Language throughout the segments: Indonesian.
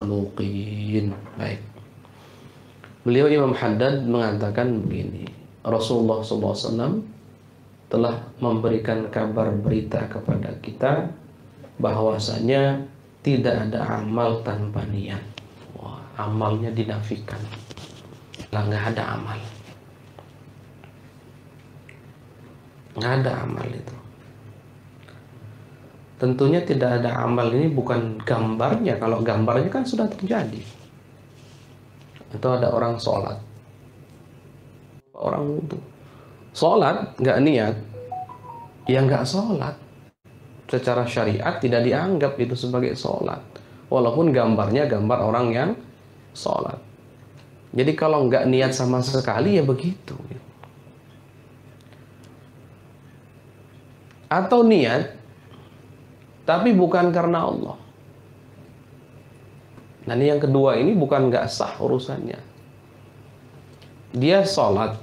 makhluqin. Baik. Beliau Imam Haddad mengatakan begini, Rasulullah SAW telah memberikan kabar berita kepada kita bahwasanya tidak ada amal tanpa niat. Wah, amalnya dinafikan. Lah, nggak ada amal. Nggak ada amal itu. Tentunya tidak ada amal ini bukan gambarnya. Kalau gambarnya kan sudah terjadi. Atau ada orang sholat, orang wudhu, sholat nggak niat, ya nggak sholat. Secara syariat tidak dianggap itu sebagai sholat, walaupun gambarnya gambar orang yang sholat. Jadi kalau nggak niat sama sekali ya begitu. Atau niat tapi bukan karena Allah. Nah, ini yang kedua ini bukan nggak sah urusannya. Dia sholat,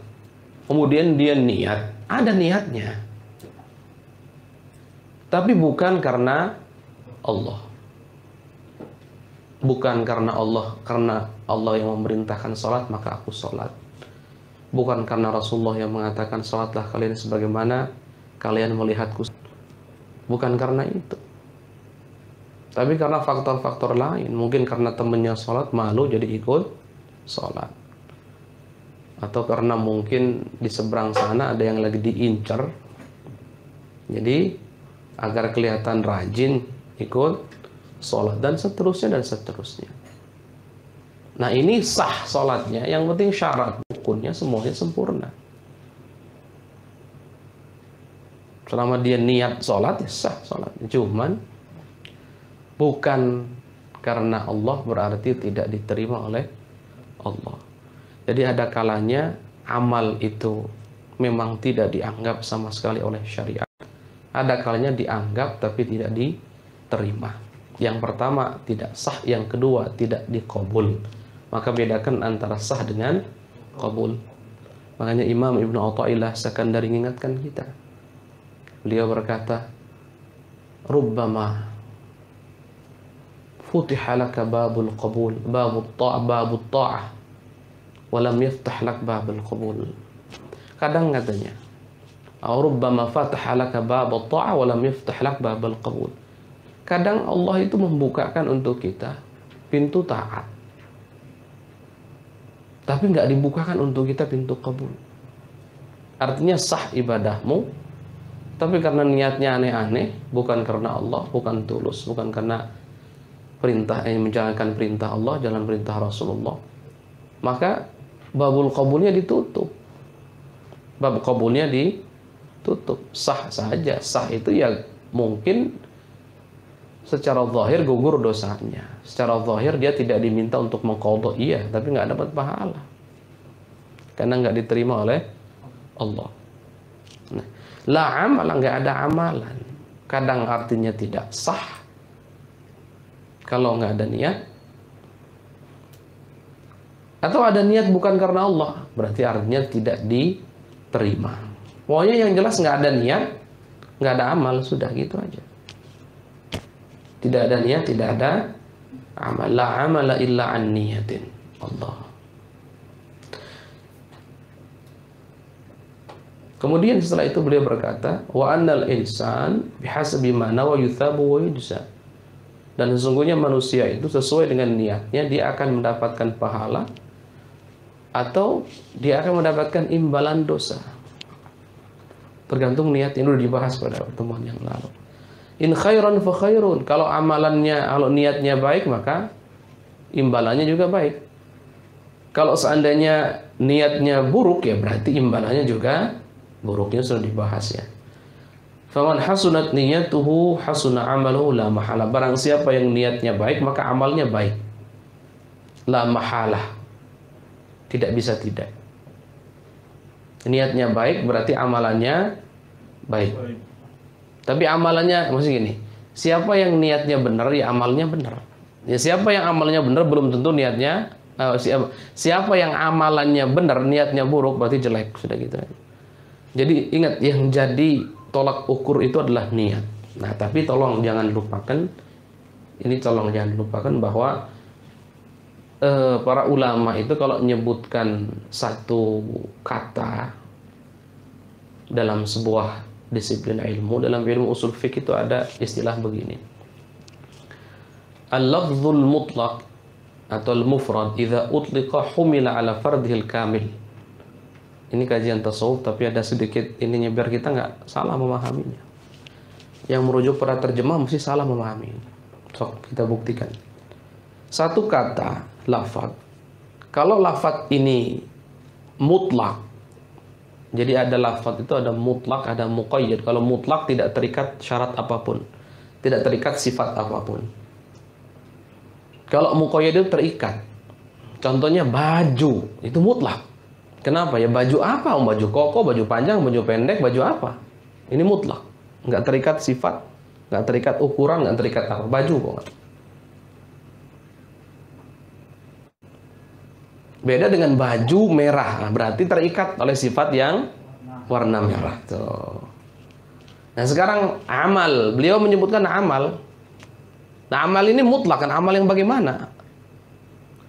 kemudian dia niat, ada niatnya, tapi bukan karena Allah. Bukan karena Allah yang memerintahkan sholat maka aku sholat. Bukan karena Rasulullah yang mengatakan sholatlah kalian sebagaimana kalian melihatku. Bukan karena itu. Tapi karena faktor-faktor lain. Mungkin karena temannya sholat malu jadi ikut sholat. Atau karena mungkin di seberang sana ada yang lagi diincar. Jadi agar kelihatan rajin ikut sholat. Dan seterusnya dan seterusnya. Nah, ini sah sholatnya. Yang penting syarat rukunnya semuanya sempurna. Selama dia niat sholat ya sah sholatnya. Cuman bukan karena Allah berarti tidak diterima oleh Allah. Jadi ada kalanya amal itu memang tidak dianggap sama sekali oleh syariat. Ada kalanya dianggap tapi tidak diterima. Yang pertama tidak sah, yang kedua tidak dikabul. Maka bedakan antara sah dengan kabul. Makanya Imam Ibnu Athaillah Sakandari mengingatkan kita. Beliau berkata, "Rubbama futiha laka babul qabul, babut ta'ah, walam yaftah lak babul qabul." Kadang katanya, "Rubbama fataha laka babut ta'ah, walam yaftah lak babul qabul." Kadang Allah itu membukakan untuk kita pintu taat, tapi nggak dibukakan untuk kita pintu qabul. Artinya sah ibadahmu, tapi karena niatnya aneh-aneh, bukan karena Allah, bukan tulus, bukan karena perintah menjalankan perintah Allah, jalan perintah Rasulullah, maka babul qabulnya ditutup. Bab qabulnya ditutup. Sah saja. Sah itu ya mungkin secara zahir gugur dosanya. Secara zahir dia tidak diminta untuk mengqadha, iya, tapi nggak dapat pahala. Karena nggak diterima oleh Allah. Nah, la amala, nggak ada amalan. Kadang artinya tidak sah kalau nggak ada niat, atau ada niat bukan karena Allah, berarti artinya tidak diterima. Pokoknya yang jelas nggak ada niat, nggak ada amal, sudah gitu aja. Tidak ada niat, tidak ada amal. La amala illa an niyatin. Allah. Kemudian setelah itu beliau berkata, wa annal insan bihasabi ma nawa yuthabu wa yujza. Dan sesungguhnya manusia itu sesuai dengan niatnya dia akan mendapatkan pahala atau dia akan mendapatkan imbalan dosa. Tergantung niat, ini sudah dibahas pada pertemuan yang lalu. In khairan fa khairun. Kalau amalannya, kalau niatnya baik maka imbalannya juga baik. Kalau seandainya niatnya buruk ya berarti imbalannya juga buruknya sudah dibahas ya. Faman hasunat niyatuhu hasuna amaluhu la mahala. Barang siapa yang niatnya baik maka amalnya baik. La mahalah. Tidak bisa tidak. Niatnya baik berarti amalannya baik. Tapi amalannya maksud gini, siapa yang niatnya benar ya amalnya benar. Ya siapa yang amalnya benar belum tentu niatnya siapa yang amalannya benar niatnya buruk berarti jelek, sudah gitu. Jadi ingat, yang jadi tolak ukur itu adalah niat. Nah, tapi tolong jangan lupakan bahwa para ulama itu kalau menyebutkan satu kata dalam sebuah disiplin ilmu, dalam ilmu usul fiqh itu ada istilah begini. Al-lafzul mutlaq atau al-mufrad idza utliqa humila ala fardhil kamil. Ini kajian tasawuf tapi ada sedikit ininya biar kita nggak salah memahaminya. Yang merujuk pada terjemah mesti salah memahami. So, kita buktikan. Satu kata lafaz. Kalau lafaz ini mutlak, jadi ada lafaz itu ada mutlak, ada muqayyad. Kalau mutlak tidak terikat syarat apapun, tidak terikat sifat apapun. Kalau muqayyad itu terikat. Contohnya baju, itu mutlak. Kenapa? Ya baju apa? Baju koko, baju panjang, baju pendek, baju apa? Ini mutlak. Nggak terikat sifat, nggak terikat ukuran, nggak terikat apa. Baju kok. Beda dengan baju merah. Nah, berarti terikat oleh sifat yang warna merah. Tuh. Nah sekarang amal. Beliau menyebutkan amal. Nah amal ini mutlak kan, amal yang bagaimana?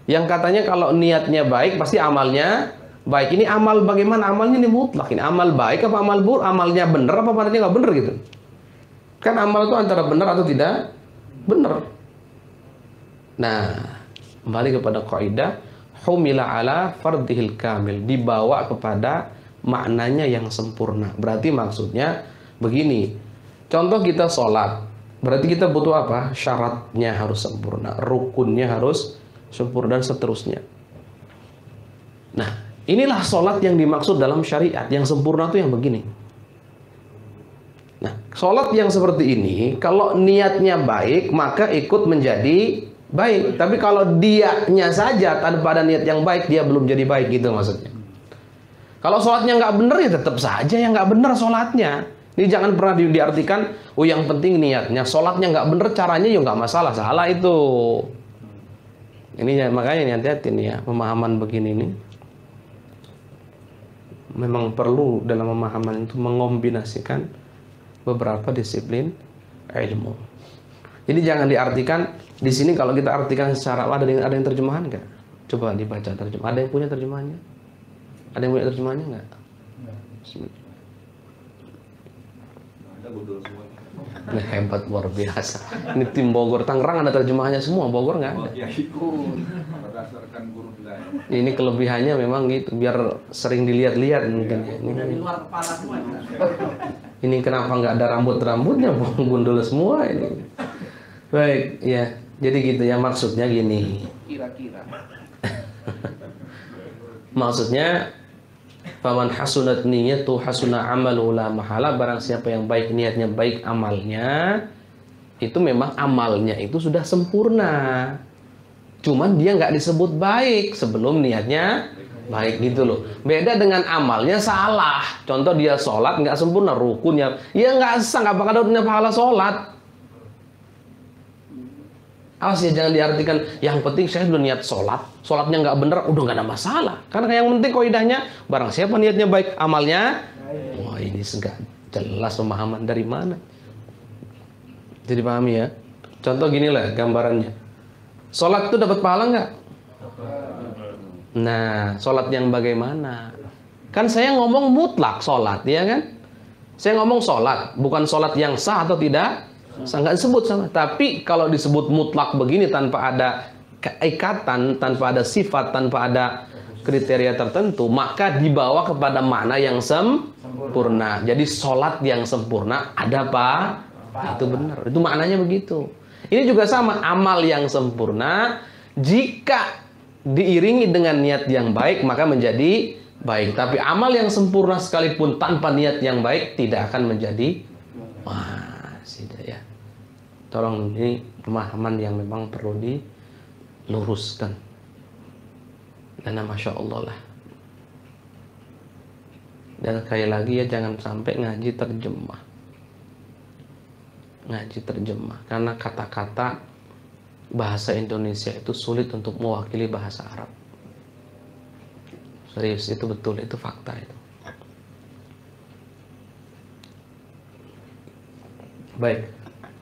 Yang katanya kalau niatnya baik pasti amalnya baik. Ini amal bagaimana? Amalnya ini mutlak. Ini amal baik apa amal buruk? Amalnya benar apa amalnya nggak benar gitu? Kan amal itu antara benar atau tidak benar. Nah kembali kepada kaidah humila ala fardhil kamil, dibawa kepada maknanya yang sempurna. Berarti maksudnya begini. Contoh kita sholat. Berarti kita butuh apa? Syaratnya harus sempurna, rukunnya harus sempurna, dan seterusnya. Nah, inilah sholat yang dimaksud dalam syariat. Yang sempurna itu yang begini. Nah, sholat yang seperti ini, kalau niatnya baik, maka ikut menjadi baik. Tapi kalau dianya saja tanpa ada niat yang baik, dia belum jadi baik gitu maksudnya. Kalau sholatnya nggak benar, ya tetap saja yang nggak benar sholatnya. Ini jangan pernah diartikan, oh yang penting niatnya, sholatnya nggak bener, caranya ya nggak masalah, salah itu. Ini makanya hati-hati nih ya, pemahaman begini nih. Memang perlu dalam pemahaman itu mengombinasikan beberapa disiplin ilmu. Jadi jangan diartikan di sini kalau kita artikan secara ada yang terjemahan nggak? Coba dibaca terjemah. Ada yang punya terjemahannya? Ada yang punya terjemahannya nggak? Bismillah. Ini hebat luar biasa. Ini tim Bogor, Tangerang ada terjemahannya semua, Bogor nggak ada. Berdasarkan guru belajar. Ini kelebihannya memang gitu, biar sering dilihat-lihat mungkin. Ini kenapa nggak ada rambut-rambutnya, gundul semua ini. Baik, ya. Jadi gitu ya, maksudnya gini. Kira-kira. Maksudnya faman hasunat niyatu hasuna amalu la mahala, barang siapa yang baik niatnya, baik amalnya, itu memang amalnya itu sudah sempurna. Cuman dia nggak disebut baik sebelum niatnya baik gitu loh. Beda dengan amalnya salah. Contoh dia sholat nggak sempurna rukunnya, ya nggak sah, nggak bakal punya pahala sholat. Awas ya, jangan diartikan yang penting saya sudah niat sholat, sholatnya nggak bener, udah nggak ada masalah. Karena yang penting kaidahnya, barang siapa niatnya baik, amalnya, wah ini enggak jelas pemahaman dari mana. Jadi pahami ya. Contoh gini lah gambarannya. Sholat itu dapat pahala nggak? Nah, sholat yang bagaimana? Kan saya ngomong mutlak sholat, ya kan? Saya ngomong sholat, bukan sholat yang sah atau tidak. Nggak disebut sama. Tapi kalau disebut mutlak begini tanpa ada keikatan, tanpa ada sifat, tanpa ada kriteria tertentu, maka dibawa kepada makna yang sempurna. Jadi sholat yang sempurna ada apa? Itu benar. Itu maknanya begitu. Ini juga sama, amal yang sempurna jika diiringi dengan niat yang baik maka menjadi baik. Tapi amal yang sempurna sekalipun tanpa niat yang baik tidak akan menjadi tidak ya. Tolong, ini pemahaman yang memang perlu diluruskan. Karena Masya Allah lah. Dan sekali lagi ya, jangan sampai ngaji terjemah. Ngaji terjemah. Karena kata-kata bahasa Indonesia itu sulit untuk mewakili bahasa Arab. Serius, itu betul, itu fakta itu. Baik.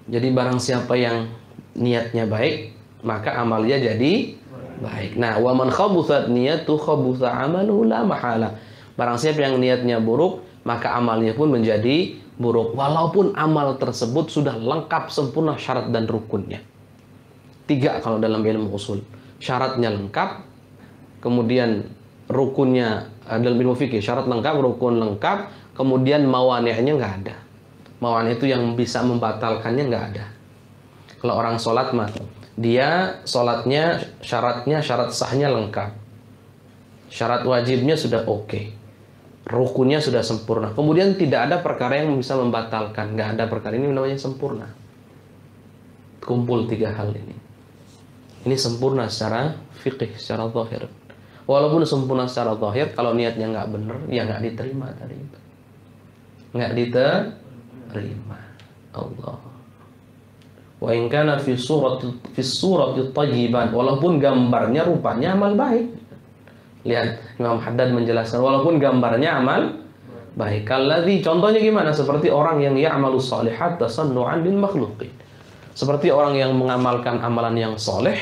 Jadi barang siapa yang niatnya baik, maka amalnya jadi baik. Nah, wa man khabuthat niyatu khabutha amaluhu la mahala. Barang siapa yang niatnya buruk, maka amalnya pun menjadi buruk. Walaupun amal tersebut sudah lengkap sempurna syarat dan rukunnya. 3 kalau dalam ilmu usul. Syaratnya lengkap, kemudian rukunnya dalam ilmu fikih, syarat lengkap, rukun lengkap, kemudian mawani'nya nggak ada. Mawani' itu yang bisa membatalkannya nggak ada. Kalau orang sholat mah, dia sholatnya syaratnya, syarat sahnya lengkap. Syarat wajibnya sudah oke. Rukunnya sudah sempurna. Kemudian tidak ada perkara yang bisa membatalkan. Nggak ada perkara, ini namanya sempurna. Kumpul 3 hal ini. Ini sempurna secara fikih, secara zahir. Walaupun sempurna secara zahir, kalau niatnya nggak benar, ya nggak diterima tadi itu. Nggak diterima. Allah. Wa in kana fi surati thayyiban, walaupun gambarnya rupanya amal baik. Lihat Imam Haddad menjelaskan walaupun gambarnya amal baik. Kalladzi, contohnya gimana? Seperti orang yang ya'malus shalihat tasannu'an bil makhluqin. Seperti orang yang mengamalkan amalan yang soleh,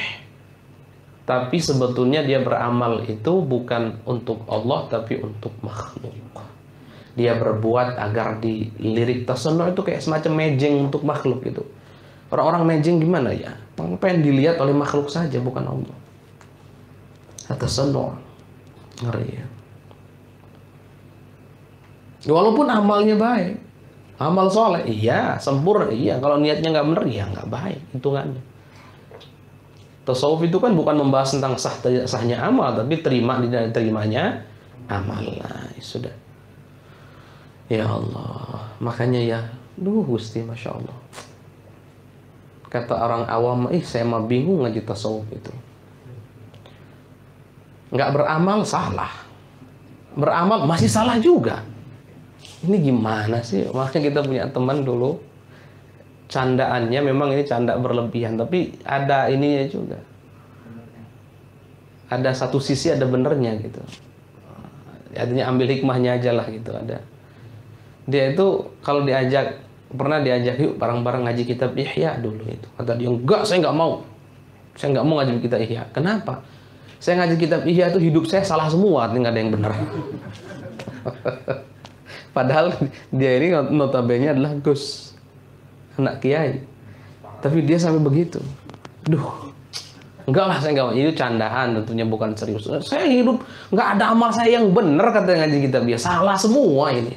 tapi sebetulnya dia beramal itu bukan untuk Allah, tapi untuk makhluk. Dia berbuat agar dilirik. Tasannu' itu kayak semacam mejeng untuk makhluk gitu. Orang-orang mejeng gimana ya? Pengen dilihat oleh makhluk saja, bukan Allah. Tasannu'. Ngeri ya. Walaupun amalnya baik, amal soleh, iya, sempurna, iya. Kalau niatnya nggak benar, ya nggak baik hitungannya. Tasawuf itu kan bukan membahas tentang sahnya amal, tapi terima tidak terimanya amal. Nah, sudah. Ya Allah, makanya ya, Gusti, Masya Allah. Kata orang awam, saya mah bingung ngaji tasawuf itu. Nggak beramal salah, beramal masih salah juga. Ini gimana sih? Makanya kita punya teman dulu, candaannya memang ini canda berlebihan, tapi ada ininya juga. Ada satu sisi ada benernya gitu. Artinya ambil hikmahnya aja lah gitu. Ada. Dia itu kalau pernah diajak yuk bareng-bareng ngaji kitab Ihya dulu itu. Kata dia, enggak, saya nggak mau. Saya nggak mau ngaji kitab Ihya. Kenapa? Saya ngaji kitab Ihya itu hidup saya salah semua, nggak ada yang benar. Padahal dia ini notabene adalah Gus, anak kiai. Tapi dia sampai begitu. Enggak lah, saya nggak mau. Itu candaan tentunya, bukan serius. Saya hidup nggak ada amal saya yang benar, kata ngaji kitab dia. Salah semua ini.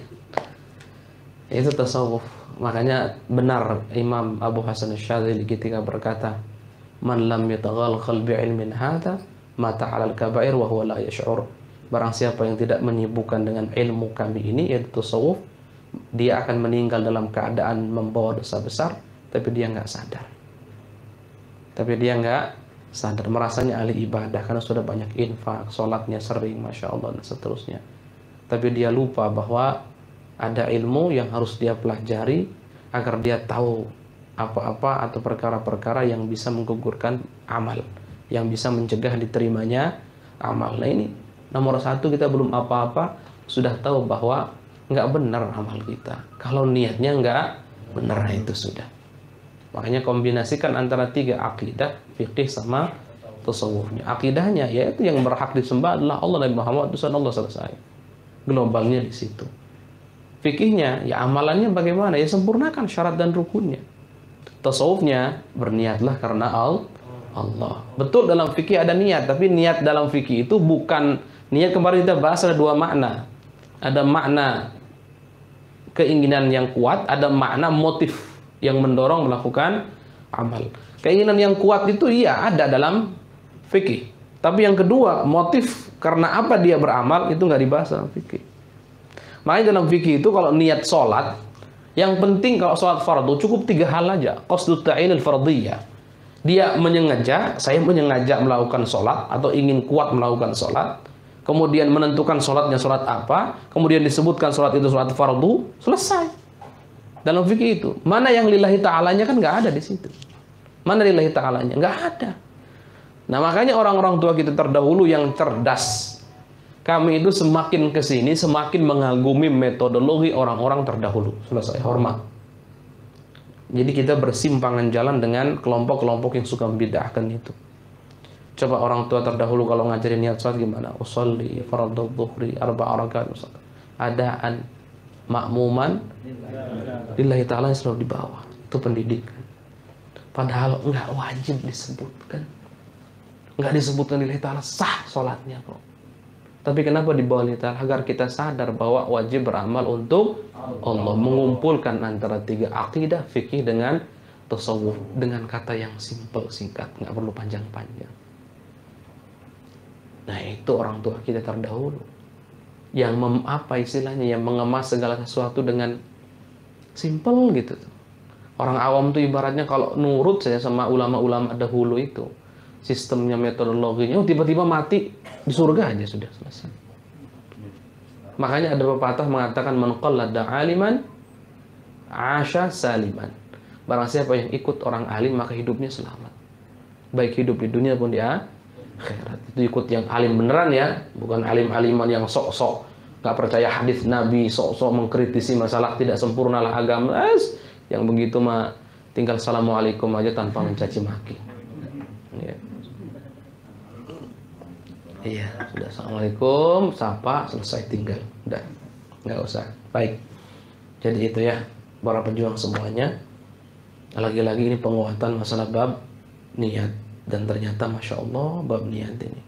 Itu tasawuf. Makanya benar Imam Abu Hasan Asy-Syadzili ketika berkata, "Man lam yataghalghal bi'ilmin hadza mata 'alal kaba'ir wa huwa la yash'ur." Barang siapa yang tidak menyibukkan dengan ilmu kami ini, yaitu tasawuf, dia akan meninggal dalam keadaan membawa dosa besar, tapi dia nggak sadar. Tapi dia nggak sadar, merasanya ahli ibadah karena sudah banyak infak, sholatnya sering, Masya Allah, dan seterusnya. Tapi dia lupa bahwa ada ilmu yang harus dia pelajari agar dia tahu apa-apa atau perkara-perkara yang bisa menggugurkan amal, yang bisa mencegah diterimanya amal. Nah ini nomor 1, kita belum apa-apa sudah tahu bahwa nggak benar amal kita. Kalau niatnya nggak benar, itu sudah. Makanya kombinasikan antara 3, akidah, fikih, sama tasawufnya. Akidahnya yaitu yang berhak disembah adalah Allah dan Muhammad SAW, selesai. Globalnya di situ. Fikihnya, ya amalannya bagaimana? Ya sempurnakan syarat dan rukunnya. Tasawufnya, berniatlah karena Allah. Betul dalam fikih ada niat, tapi niat dalam fikih itu bukan niat. Kemarin kita bahas ada 2 makna. Ada makna keinginan yang kuat, ada makna motif yang mendorong melakukan amal. Keinginan yang kuat itu iya ada dalam fikih. Tapi yang kedua, motif karena apa dia beramal itu nggak dibahas dalam fikih. Makanya dalam fikih itu kalau niat sholat, yang penting kalau sholat fardu cukup 3 hal aja. Qasdut ta'inil fardiyah. Dia saya menyengaja melakukan sholat atau ingin kuat melakukan sholat. Kemudian menentukan sholatnya sholat apa. Kemudian disebutkan sholat itu sholat fardu. Selesai. Dalam fikih itu. Mana yang lillahi ta'alanya kan nggak ada di situ. Mana lillahi ta'alanya? Nggak ada. Nah makanya orang-orang tua kita terdahulu yang cerdas, kami itu semakin kesini semakin mengagumi metodologi orang-orang terdahulu. Selesai, hormat. Jadi kita bersimpangan jalan dengan kelompok-kelompok yang suka membid'ahkan itu. Coba orang tua terdahulu kalau ngajarin niat sholat gimana? Usolli fardhu dhuhri 4 rakaat. Adaan makmuman lillahi ta'ala selalu di bawah. Itu pendidikan. Padahal enggak wajib disebutkan. Enggak disebutkan lillahi ta'ala, sah sholatnya kok. Tapi kenapa di bawah lillahi ta'ala? Agar kita sadar bahwa wajib beramal untuk Allah. Mengumpulkan antara 3 akidah, fikih dengan tasawuf. Dengan kata yang simple, singkat. Enggak perlu panjang-panjang. Nah itu orang tua kita terdahulu yang yang mengemas segala sesuatu dengan simple gitu. Orang awam tuh ibaratnya kalau nurut saja sama ulama-ulama dahulu itu, sistemnya, metodologinya, tiba-tiba mati di surga aja sudah selesai. Makanya ada pepatah mengatakan man qallada aliman asha saliman. Barang siapa yang ikut orang alim maka hidupnya selamat. Baik hidup di dunia pun di akhirat. Itu ikut yang alim beneran ya, bukan alim-aliman yang sok-sok nggak percaya hadis Nabi, sok-sok mengkritisi masalah tidak sempurnalah agama. Yang begitu mah tinggal assalamualaikum aja tanpa mencaci maki. Iya, sudah assalamualaikum, sapa, selesai, tinggal, udah, nggak usah. Baik, jadi itu ya para pejuang semuanya. Lagi-lagi ini penguatan masalah bab niat. Dan ternyata Masya Allah bab niat ini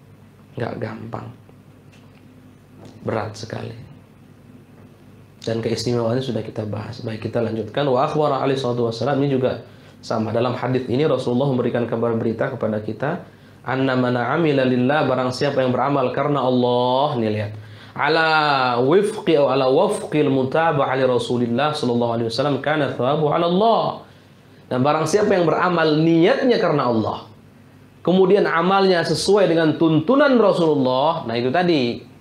nggak gampang, berat sekali. Dan keistimewaannya sudah kita bahas. Baik, kita lanjutkan. Wa akhbara alaihi salatu wassalam, ini juga sama. Dalam hadis ini Rasulullah memberikan kabar berita kepada kita, anna man amila lillah, barang siapa yang beramal karena Allah, nih lihat, ala wifqi atau ala wafqil mutaba'ah li Rasulillah sallallahu alaihi wasallam kana thawabu ala Allah. Dan barang siapa yang beramal niatnya karena Allah, kemudian amalnya sesuai dengan tuntunan Rasulullah. Nah itu tadi.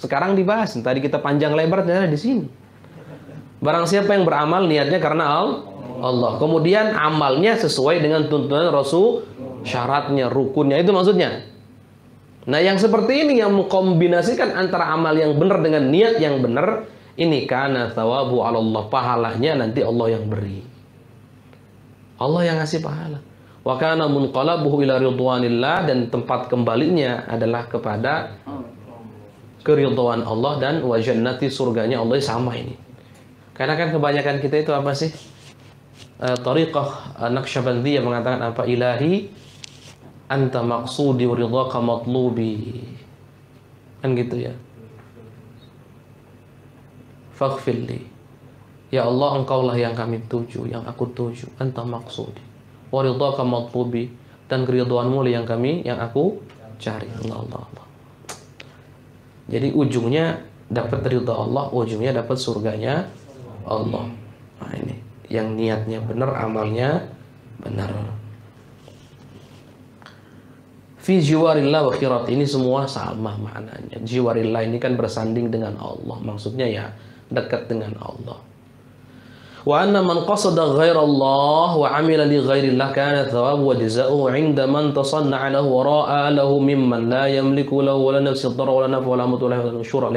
Sekarang dibahas. Tadi kita panjang lebar ternyata di sini. Barang siapa yang beramal niatnya karena Allah, kemudian amalnya sesuai dengan tuntunan Rasul, syaratnya, rukunnya, itu maksudnya. Nah yang seperti ini yang mengkombinasikan antara amal yang benar dengan niat yang benar, ini kana thawabu 'ala Allah, pahalanya nanti Allah yang beri. Allah yang ngasih pahala. Wa kana munqalabuhu ila ridwanillah, dan tempat kembalinya adalah kepada keridhaan Allah dan wa jannati, surganya Allah. Sama ini. Karena kan kebanyakan kita itu apa sih? Tariqah Naqsyabandiyah mengatakan apa? Ilahi anta maqsudi wa ridhaka matlubi. Kan gitu ya. Faghfirli. Ya Allah, engkaulah yang kami tuju, yang aku tuju. Anta maqsudi wa ridhaka matlubi, dan keridhaanmu yang aku cari. Allah. Jadi ujungnya dapat ridha Allah, ujungnya dapat surganya Allah. Nah ini yang niatnya benar, amalnya benar. Fi jiwarillah wa khirat, ini semua sama maknanya. Jiwarillah ini kan bersanding dengan Allah, maksudnya ya dekat dengan Allah. Wa anna man qasada ghairallah wa amila li ghairillah kana thawabu wa jazaa'uhu 'inda man tasanna'a lahu wa ra'a lahu mimman la yamliku lahu wa la nafsi dharra wa la naf'a wa la mauta wa la nusyura.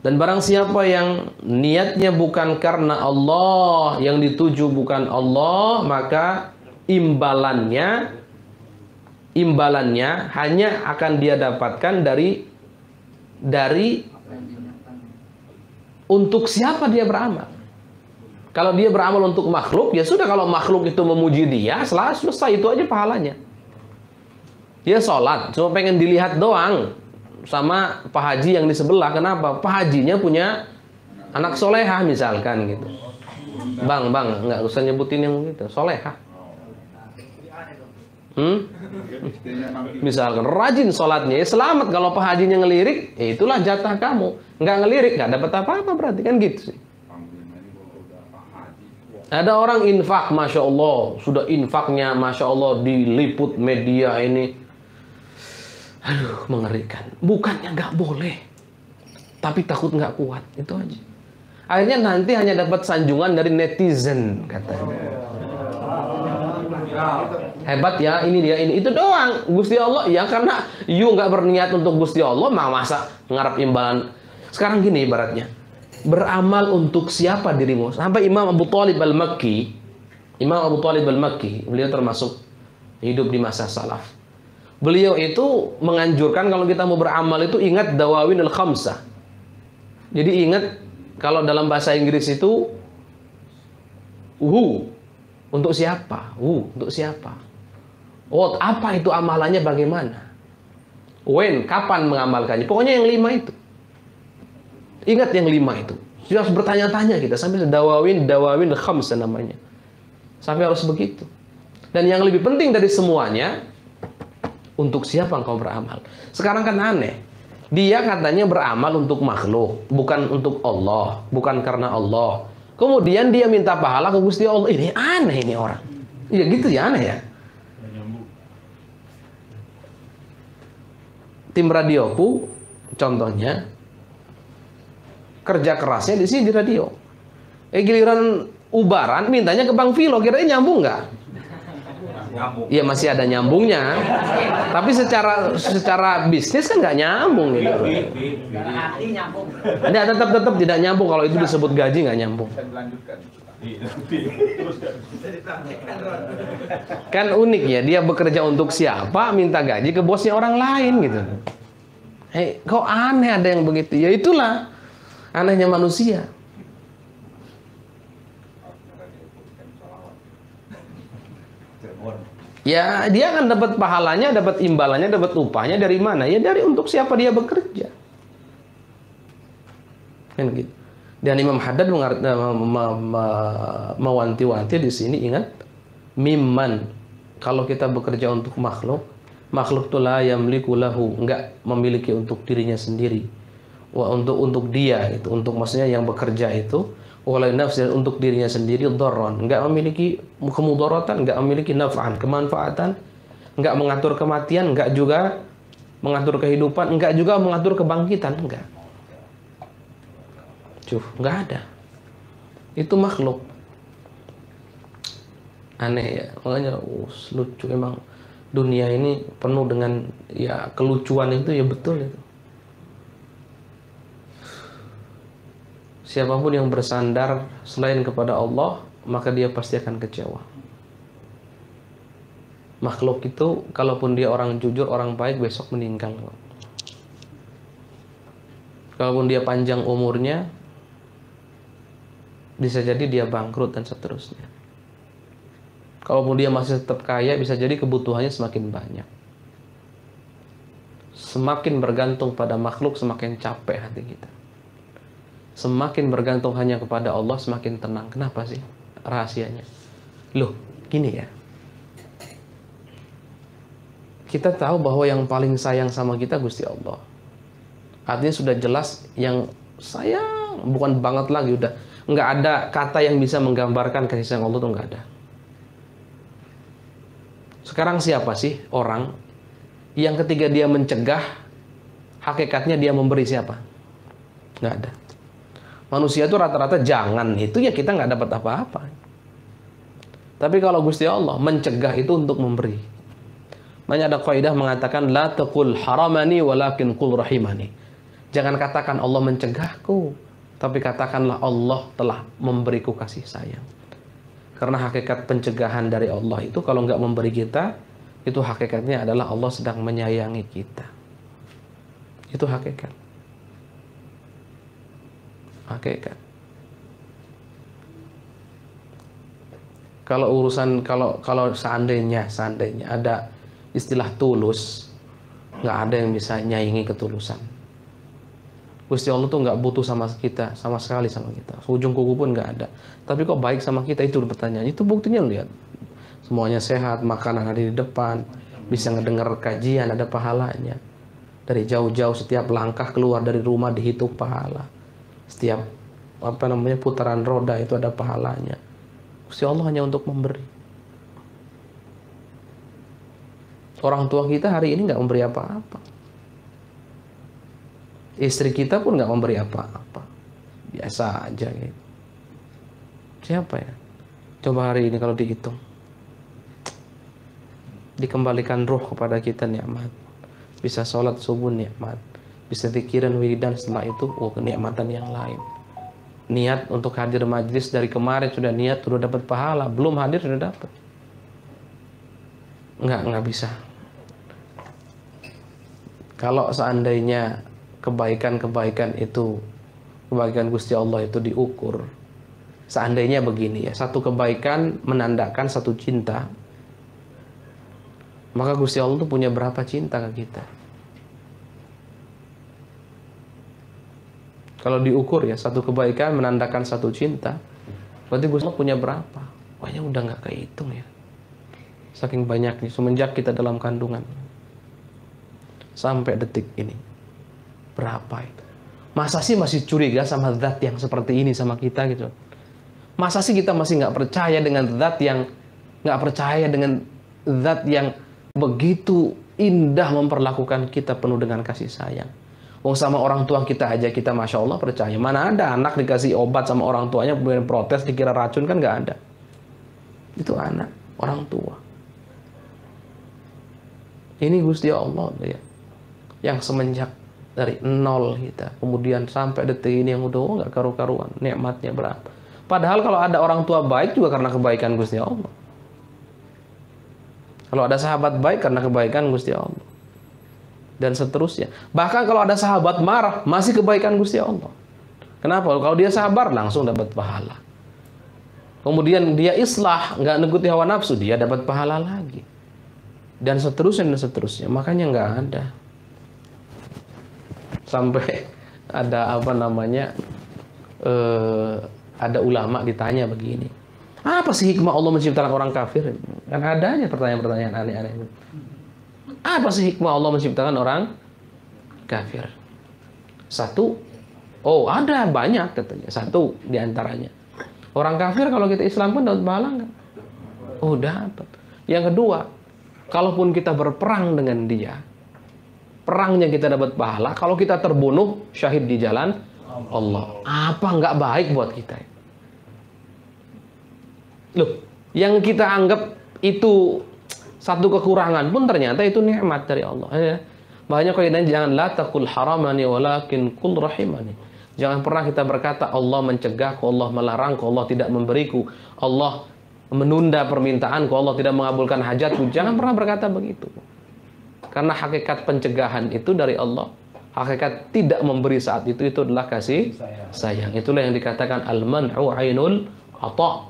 Dan barang siapa yang niatnya bukan karena Allah, yang dituju bukan Allah, maka imbalannya hanya akan dia dapatkan dari untuk siapa dia beramal. Kalau dia beramal untuk makhluk, ya sudah, kalau makhluk itu memuji dia, selesai, itu aja pahalanya. Dia sholat, cuma pengen dilihat doang sama Pak Haji yang di sebelah. Kenapa? Pak Hajinya punya anak solehah misalkan gitu. Bang, nggak usah nyebutin yang gitu, solehah. Misalkan rajin sholatnya, ya selamat. Kalau Pak Hajinya ngelirik, ya itulah jatah kamu. Nggak ngelirik, nggak dapat apa-apa, berarti kan gitu sih. Ada orang infak, Masya Allah, sudah infaknya Masya Allah diliput media ini. Aduh, mengerikan. Bukannya nggak boleh, tapi takut nggak kuat, itu aja. Akhirnya nanti hanya dapat sanjungan dari netizen, katanya. Hebat ya, ini dia, ini itu doang. Gusti Allah, ya karena you nggak berniat untuk Gusti Allah, masa ngarap imbalan. Sekarang gini ibaratnya, beramal untuk siapa dirimu? Sampai Imam Abu Thalib Al-Makki, beliau termasuk hidup di masa salaf. Beliau itu menganjurkan kalau kita mau beramal itu ingat dawawinul khamsah. Jadi ingat kalau dalam bahasa Inggris itu who, untuk siapa? Who, untuk siapa? What, apa itu amalannya, bagaimana? When, kapan mengamalkannya? Pokoknya yang 5 itu. Ingat yang 5 itu. Sudah harus bertanya-tanya kita sampai dawawin khamsah namanya. Sampai harus begitu. Dan yang lebih penting dari semuanya, untuk siapa engkau beramal? Sekarang kan aneh. Dia katanya beramal untuk makhluk, bukan untuk Allah, bukan karena Allah. Kemudian dia minta pahala ke Gusti Allah. Ini aneh ini orang. Iya gitu ya, aneh ya. Tim radioku contohnya kerja kerasnya di sini di radio. Giliran ubaran mintanya ke Bang Vilo, kira-kira nyambung nggak? Iya masih ada nyambungnya, tapi secara bisnis kan nggak nyambung gitu. Nggak, tetap tidak nyambung kalau itu disebut gaji, nggak nyambung. Kan unik ya, dia bekerja untuk siapa, minta gaji ke bosnya orang lain gitu. Kok aneh ada yang begitu? Ya itulah anehnya manusia. Ya dia akan dapat pahalanya, dapat imbalannya, dapat upahnya dari mana? Ya dari untuk siapa dia bekerja. Kan gitu. Dan Imam Haddad mewanti-wanti di sini, ingat, mimman, kalau kita bekerja untuk makhluk itu la yamliku lahu, enggak memiliki untuk dirinya sendiri. Wah, untuk dia itu, untuk maksudnya yang bekerja itu, wala nafsi, untuk dirinya sendiri, dharran, enggak memiliki kemudaratan, enggak memiliki naf'an, kemanfaatan, enggak mengatur kematian, enggak juga mengatur kehidupan, enggak juga mengatur kebangkitan, enggak. Nggak ada. Itu makhluk. Aneh ya. Makanya lucu emang. Dunia ini penuh dengan ya kelucuan itu, ya betul itu. Siapapun yang bersandar selain kepada Allah, maka dia pasti akan kecewa. Makhluk itu kalaupun dia orang jujur, orang baik, besok meninggal. Kalaupun dia panjang umurnya, bisa jadi dia bangkrut dan seterusnya. Kalaupun dia masih tetap kaya, bisa jadi kebutuhannya semakin banyak. Semakin bergantung pada makhluk, semakin capek hati kita. Semakin bergantung hanya kepada Allah, semakin tenang. Kenapa sih rahasianya? Loh, gini ya. Kita tahu bahwa yang paling sayang sama kita Gusti Allah. Artinya sudah jelas yang sayang, bukan banget lagi, udah nggak ada kata yang bisa menggambarkan kasih sayang Allah, tuh nggak ada. Sekarang siapa sih orang yang ketika dia mencegah, hakikatnya dia memberi siapa? Nggak ada. Manusia itu rata-rata jangan, itu ya kita nggak dapat apa-apa. Tapi kalau Gusti Allah mencegah itu untuk memberi. Makanya ada kaidah mengatakan la taqul haramani walakin qul rahimani. Jangan katakan Allah mencegahku, tapi katakanlah Allah telah memberiku kasih sayang. Karena hakikat pencegahan dari Allah itu kalau nggak memberi kita, itu hakikatnya adalah Allah sedang menyayangi kita. Itu hakikat. Hakikat. Kalau urusan kalau seandainya ada istilah tulus, nggak ada yang bisa nyaingi ketulusan. Gusti Allah tuh nggak butuh sama kita, sama sekali sama kita. Ujung kuku pun nggak ada. Tapi kok baik sama kita, itu pertanyaan. Itu buktinya lihat. Semuanya sehat, makanan ada di depan, bisa ngedengar kajian, ada pahalanya. Dari jauh-jauh setiap langkah keluar dari rumah dihitung pahala. Setiap putaran roda itu ada pahalanya. Gusti Allah hanya untuk memberi. Orang tua kita hari ini nggak memberi apa-apa. Istri kita pun nggak memberi apa-apa, biasa aja gitu. Siapa ya? Coba hari ini kalau dihitung, dikembalikan ruh kepada kita nikmat. Bisa sholat subuh nikmat, bisa pikiran wiridan setelah itu kenikmatan yang lain. Niat untuk hadir majlis dari kemarin sudah niat, sudah dapat pahala, belum hadir sudah dapat. Nggak bisa. Kalau seandainya kebaikan-kebaikan itu, kebaikan Gusti Allah itu diukur, seandainya begini ya, satu kebaikan menandakan satu cinta, maka Gusti Allah itu punya berapa cinta ke kita? Kalau diukur ya, satu kebaikan menandakan satu cinta, berarti Gusti Allah punya berapa? Wahnya udah nggak kehitung ya. Saking banyaknya semenjak kita dalam kandungan sampai detik ini. Berapa itu? Masa sih masih curiga sama zat yang seperti ini sama kita gitu? Masa sih kita masih nggak percaya dengan zat yang begitu indah memperlakukan kita penuh dengan kasih sayang? Oh, sama orang tua kita aja kita Masya Allah percaya. Mana ada anak dikasih obat sama orang tuanya kemudian protes dikira racun, kan nggak ada. Itu anak, orang tua. Ini Gusti Allah ya, yang semenjak dari nol kita, kemudian sampai detik ini yang udah nggak karu-karuan, nikmatnya berapa. Padahal kalau ada orang tua baik juga karena kebaikan Gusti Allah. Kalau ada sahabat baik karena kebaikan Gusti Allah. Dan seterusnya. Bahkan kalau ada sahabat marah, masih kebaikan Gusti Allah. Kenapa? Kalau dia sabar, langsung dapat pahala. Kemudian dia islah, nggak neguti hawa nafsu, dia dapat pahala lagi. Dan seterusnya dan seterusnya. Makanya nggak ada. Sampai ada ada ulama ditanya begini. Apa sih hikmah Allah menciptakan orang kafir? Kan ada aja pertanyaan-pertanyaan aneh-aneh. Apa sih hikmah Allah menciptakan orang kafir? Satu, ada banyak katanya. Satu diantaranya, orang kafir kalau kita Islam pun dapat pahala nggak? Dapat. Yang kedua, kalaupun kita berperang dengan dia, perangnya kita dapat pahala. Kalau kita terbunuh syahid di jalan Allah, apa nggak baik buat kita? Loh, yang kita anggap itu satu kekurangan pun ternyata itu nikmat dari Allah. Makanya kaidahnya jangan la taqul haramani walakin qul rahimani. Jangan pernah kita berkata Allah mencegahku, Allah melarangku, Allah tidak memberiku, Allah menunda permintaanku, Allah tidak mengabulkan hajatku. Jangan pernah berkata begitu. Karena hakikat pencegahan itu dari Allah. Hakikat tidak memberi saat itu adalah kasih sayang. Itulah yang dikatakan al-man'u ainul ata.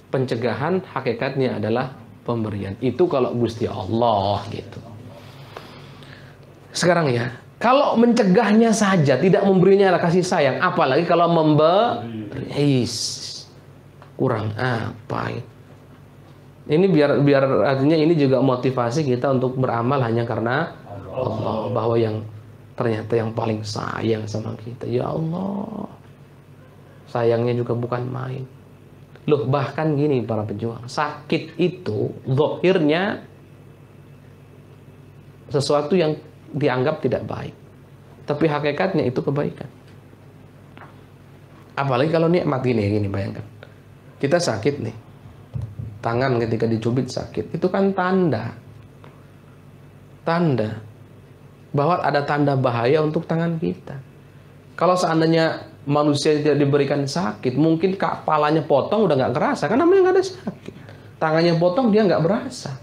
Pencegahan hakikatnya adalah pemberian. Itu kalau Gusti Allah gitu. Sekarang ya, kalau mencegahnya saja tidak memberinya adalah kasih sayang, apalagi kalau memberi, kurang apa? Ini biar artinya ini juga motivasi kita untuk beramal hanya karena Allah, bahwa yang ternyata yang paling sayang sama kita ya Allah. Sayangnya juga bukan main. Loh, bahkan gini para pejuang, sakit itu zahirnya sesuatu yang dianggap tidak baik, tapi hakikatnya itu kebaikan. Apalagi kalau nikmat gini bayangkan. Kita sakit nih, tangan ketika dicubit sakit, itu kan tanda bahwa ada tanda bahaya untuk tangan kita. Kalau seandainya manusia tidak diberikan sakit, mungkin kepalanya potong udah nggak kerasa, kan namanya nggak ada sakit. Tangannya potong dia nggak berasa.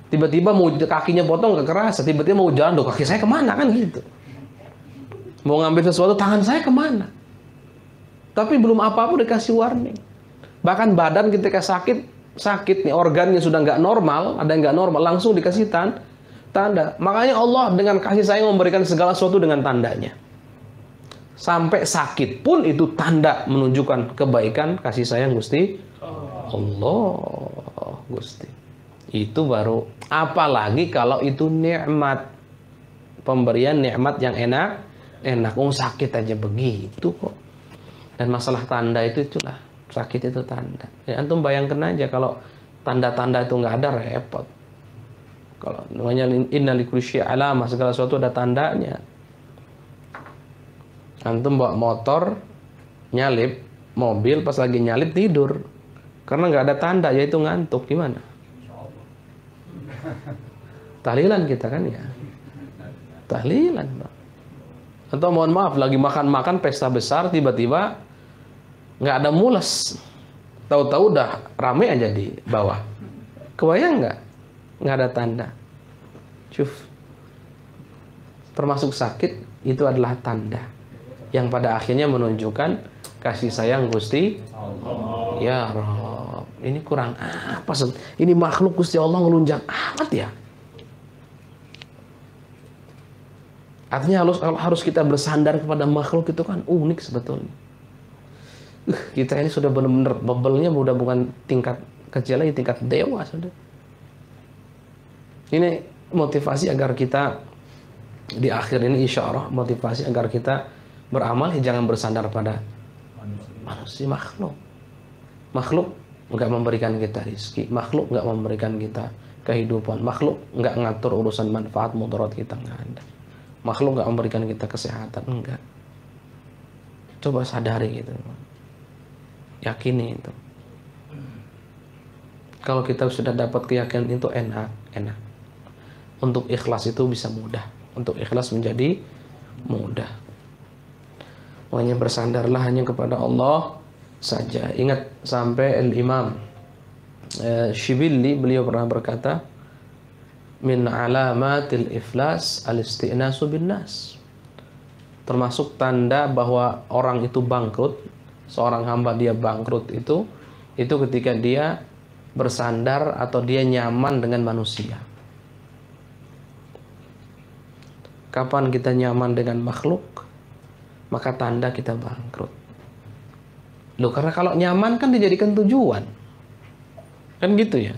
Tiba-tiba mau kakinya potong nggak kerasa, tiba-tiba mau jalan, kaki saya kemana kan gitu. Mau ngambil sesuatu, tangan saya kemana? Tapi belum apa-apa dikasih warning. Bahkan badan ketika sakit nih, organnya sudah nggak normal, ada yang nggak normal, langsung dikasih tanda. Makanya Allah dengan kasih sayang memberikan segala sesuatu dengan tandanya. Sampai sakit pun itu tanda menunjukkan kebaikan kasih sayang Gusti Allah. Gusti. Itu baru, apalagi kalau itu nikmat. Pemberian nikmat yang enak. Sakit aja begitu kok. Dan masalah tanda itulah. Sakit itu tanda. Ya, antum bayangkan aja kalau tanda-tanda itu nggak ada, repot. Kalau namanya inna likulli syai'in alamah, segala sesuatu ada tandanya. Antum bawa motor, nyalip, mobil pas lagi nyalip tidur. Karena nggak ada tanda, yaitu ngantuk. Gimana? Tahlilan kita kan ya. Tahlilan. Atau mohon maaf, lagi makan-makan pesta besar, tiba-tiba nggak ada mules. Tahu-tahu udah rame aja di bawah. Kebayang nggak? Nggak ada tanda. Cuf. termasuk sakit, itu adalah tanda yang pada akhirnya menunjukkan kasih sayang Gusti Allah. Ya Rabb, ini kurang apa? Ini makhluk Gusti Allah ngelunjak amat ya. Artinya harus kita bersandar kepada makhluk, itu kan unik sebetulnya. Kita ini sudah benar-benar bebelnya udah bukan tingkat kecil lagi, tingkat dewa sudah. Ini motivasi agar kita di akhir ini, insya Allah motivasi agar kita beramal, jangan bersandar pada manusia. Makhluk nggak memberikan kita rezeki, makhluk nggak memberikan kita kehidupan, makhluk nggak ngatur urusan manfaat mudarat kita, nggak ada. Makhluk nggak memberikan kita kesehatan, enggak. Coba sadari gitu, yakini itu. Kalau kita sudah dapat keyakinan itu enak. Untuk ikhlas itu bisa mudah. Untuk ikhlas menjadi mudah. Makanya bersandarlah hanya kepada Allah saja. Ingat sampai Al-Imam Shibili, beliau pernah berkata, min alamatil iflas al-isti'nasu bin nas. Termasuk tanda bahwa orang itu bangkrut, seorang hamba dia bangkrut itu ketika dia bersandar atau dia nyaman dengan manusia. Kapan kita nyaman dengan makhluk, maka tanda kita bangkrut. Loh, karena kalau nyaman kan dijadikan tujuan. Kan gitu ya.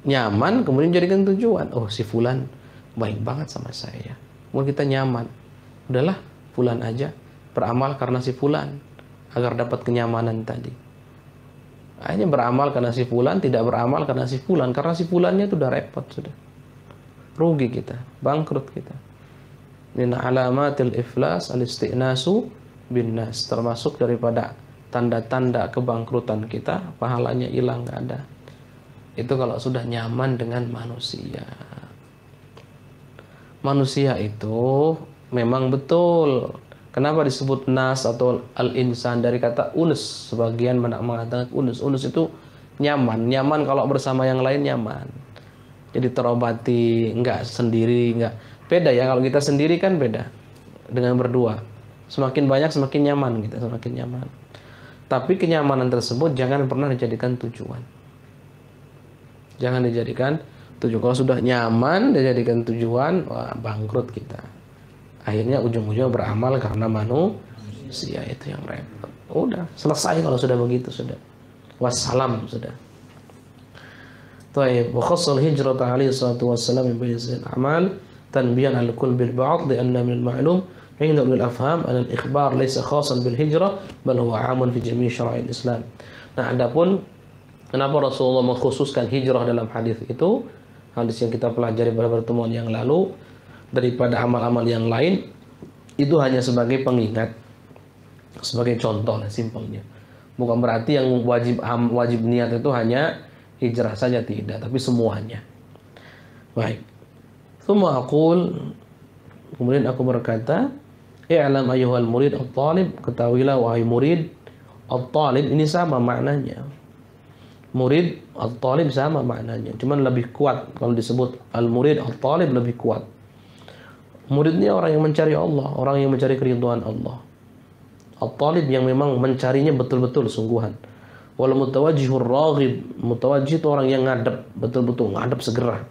Nyaman kemudian jadikan tujuan. Oh, si fulan baik banget sama saya. Kemudian kita nyaman. Udahlah, fulan aja. Beramal karena si fulan, agar dapat kenyamanan tadi. Hanya beramal karena si fulan, tidak beramal karena si fulan. Karena si fulannya itu udah repot sudah. Rugi kita, bangkrut kita. Min alamatil iflas al-isti'nasu bin nas. Termasuk daripada tanda-tanda kebangkrutan kita, pahalanya hilang, nggak ada. Itu kalau sudah nyaman dengan manusia. Manusia itu memang betul. Kenapa disebut nas atau al-insan? Dari kata unus. Sebagian mengatakan unus. Unus itu nyaman. Nyaman kalau bersama yang lain nyaman. Jadi terobati, enggak sendiri, enggak. Beda ya, kalau kita sendiri kan beda dengan berdua. Semakin banyak semakin nyaman kita, semakin nyaman. Tapi kenyamanan tersebut jangan pernah dijadikan tujuan. Jangan dijadikan tujuan. Kalau sudah nyaman dijadikan tujuan, wah, bangkrut kita. Akhirnya ujung-ujungnya beramal karena manusia, itu yang repot. Udah, selesai kalau sudah begitu, sudah. Wassalam, sudah. Taib, wa khassal hijrata alaihi salatu wassalam min bayyizil a'mal tanbiyan al-kull bil ba'd li anna min al-ma'lum inda ulil afham an al-ikhbar laysa khasan bil hijrah bal huwa 'amun fi jami' syara'il Islam. Nah, adapun kenapa Rasulullah mengkhususkan hijrah dalam hadis itu, hadis yang kita pelajari pada pertemuan yang lalu, daripada amal-amal yang lain, itu hanya sebagai pengingat, sebagai contoh lah simpelnya. Bukan berarti yang wajib niat itu hanya hijrah saja, tidak, tapi semuanya. Baik. Tsumma aqul, kemudian aku berkata, i'lam ayyuhal murid at-talib, ketahuilah wahai murid at-talib, ini sama maknanya. Murid at-talib sama maknanya, cuman lebih kuat kalau disebut al-murid at-talib, lebih kuat. Muridnya orang yang mencari Allah, orang yang mencari keridhaan Allah. At-talib yang memang mencarinya betul-betul sungguhan. Wal mutawajjihur raghib, mutawajjih itu orang yang ngadep, betul-betul ngadep segera.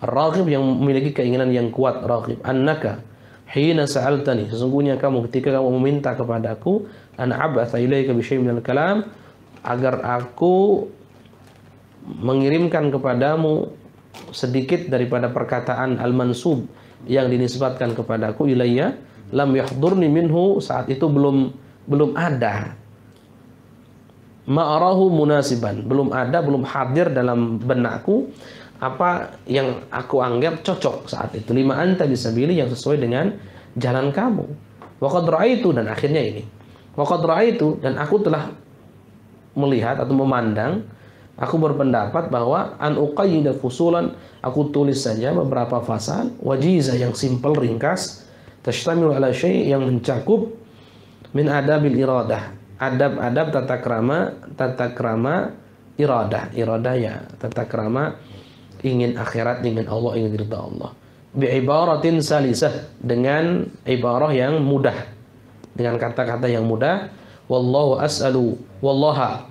Ar-raghib yang memiliki keinginan yang kuat, raghib. Annaka hina sa'altani, sesungguhnya kamu ketika kamu meminta kepadaku, an ab'atha ilaika bi syai'in minal kalam, agar aku mengirimkan kepadamu sedikit daripada perkataan al-mansub yang dinisbatkan kepadaku, ilayya lam yahdurni minhu, saat itu belum ada, ma'arahu munasiban, belum ada, belum hadir dalam benakku apa yang aku anggap cocok saat itu, lima anta bisabili, yang sesuai dengan jalan kamu. Wa qad ra'aitu, dan akhirnya ini, wa qad ra'aitu, dan aku telah melihat atau memandang, aku berpendapat bahwa an uqayyida fusulan, aku tulis saja beberapa fasal wajizah yang simpel, ringkas, tashtamilu ala syai', yang mencakup min adabil iradah, adab-adab tata krama iradah ya tata krama ingin akhirat, ingin Allah, ingin ridha Allah. bi'ibaratin salisah, dengan ibarah yang mudah, dengan kata-kata yang mudah. Wallahu as'alu wallaha,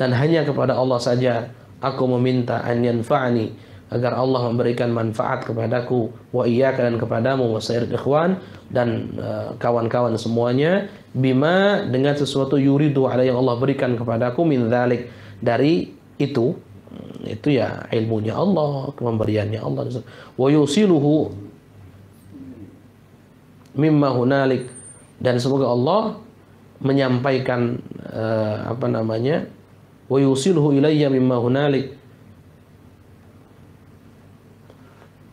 dan hanya kepada Allah saja aku meminta, an yanfa'ani, agar Allah memberikan manfaat kepadaku, wa iyyaka, dan kepadamu, wasair ikhwan, dan kawan-kawan semuanya, bima, dengan sesuatu yuridu ala, yang Allah berikan kepadaku, min dzalik, dari itu ya ilmunya Allah, pemberiannya Allah, wa yusiluhu mimma hunalik, dan semoga Allah menyampaikan wa yusiluhu ilayya mimma hunalik,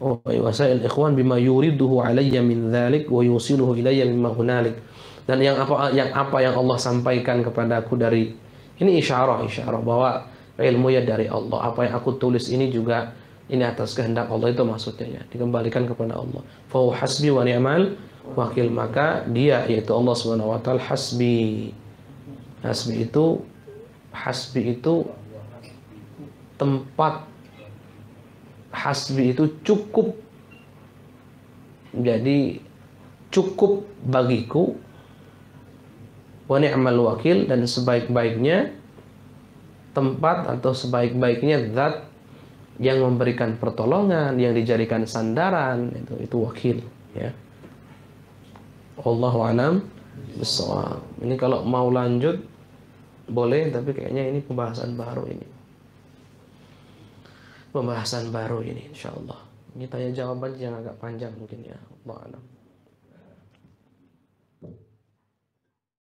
wasail ikhwan bima yuriduhu alayya min dzalik wa yusiluhu ilayya mimma hunalik, dan yang apa yang Allah sampaikan kepadaku dari ini, isyarah bahwa ilmu ya dari Allah. Apa yang aku tulis ini juga ini atas kehendak Allah, itu maksudnya ya, dikembalikan kepada Allah. Fa hasbi wa ni'mal wakil, maka dia, yaitu Allah Subhanahu wa taala, hasbi itu tempat, hasbi itu cukup, jadi cukup bagiku, wa ni'mal wakil, dan sebaik-baiknya tempat atau sebaik-baiknya zat yang memberikan pertolongan, yang dijadikan sandaran, itu wakil ya. Wallahu a'lam bissawab. Ini kalau mau lanjut boleh, tapi kayaknya ini pembahasan baru ini. Insyaallah. Ini tanya jawaban yang agak panjang mungkin ya. Wallahu a'lam.